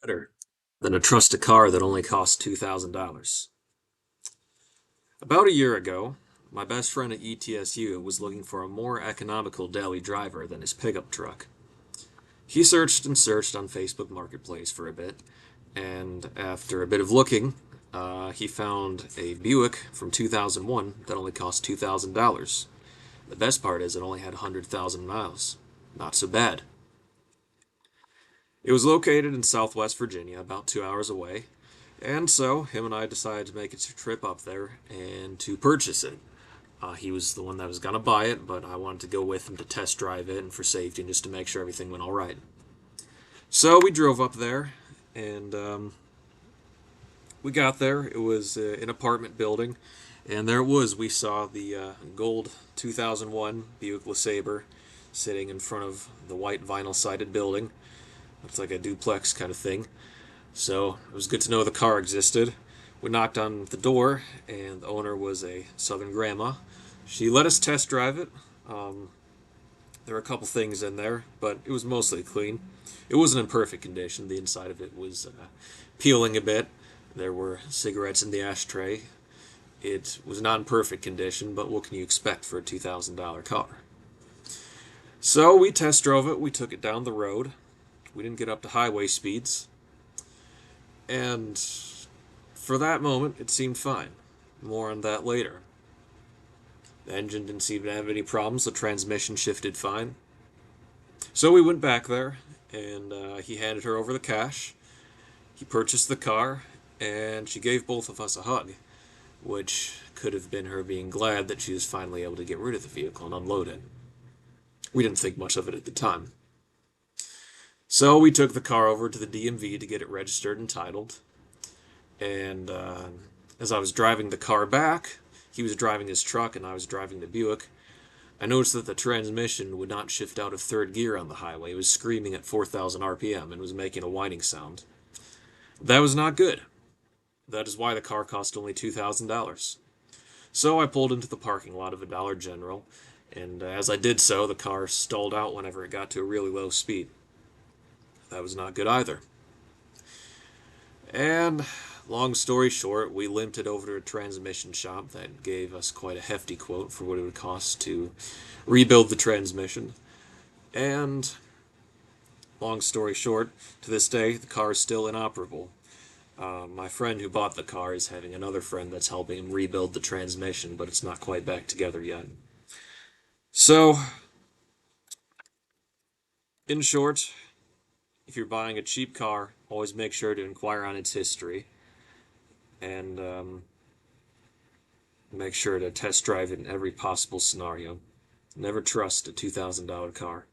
Better than to trust a car that only costs $2,000. About a year ago, my best friend at ETSU was looking for a more economical daily driver than his pickup truck. He searched and searched on Facebook Marketplace for a bit, and after a bit of looking, he found a Buick from 2001 that only cost $2,000. The best part is it only had 100,000 miles. Not so bad. It was located in southwest Virginia, about 2 hours away, and so him and I decided to make a trip up there and to purchase it. He was the one that was going to buy it, but I wanted to go with him to test drive it and for safety and just to make sure everything went all right. So we drove up there, and we got there. It was an apartment building, and there it was. We saw the gold 2001 Buick LeSabre sitting in front of the white vinyl sided building. It's like a duplex kind of thing. So it was good to know the car existed. We knocked on the door, and the owner was a Southern grandma. She let us test drive it. There were a couple things in there, but it was mostly clean. It wasn't in perfect condition. The inside of it was peeling a bit. There were cigarettes in the ashtray. It was not in perfect condition, but what can you expect for a $2,000 car? So we test drove it. We took it down the road. We didn't get up to highway speeds. And for that moment, it seemed fine. More on that later. The engine didn't seem to have any problems. The transmission shifted fine. So we went back there, and he handed her over the cash. He purchased the car, and she gave both of us a hug, which could have been her being glad that she was finally able to get rid of the vehicle and unload it. We didn't think much of it at the time. So we took the car over to the DMV to get it registered and titled. And as I was driving the car back, he was driving his truck and I was driving the Buick. I noticed that the transmission would not shift out of third gear on the highway. It was screaming at 4,000 RPM and was making a whining sound. That was not good. That is why the car cost only $2,000. So I pulled into the parking lot of a Dollar General, and as I did so, the car stalled out whenever it got to a really low speed. That was not good either. And long story short, we limped it over to a transmission shop that gave us quite a hefty quote for what it would cost to rebuild the transmission. And long story short, to this day, the car is still inoperable. My friend who bought the car is having another friend that's helping him rebuild the transmission, but it's not quite back together yet. So, in short, if you're buying a cheap car, always make sure to inquire on its history and make sure to test drive it in every possible scenario. Never trust a $2,000 car.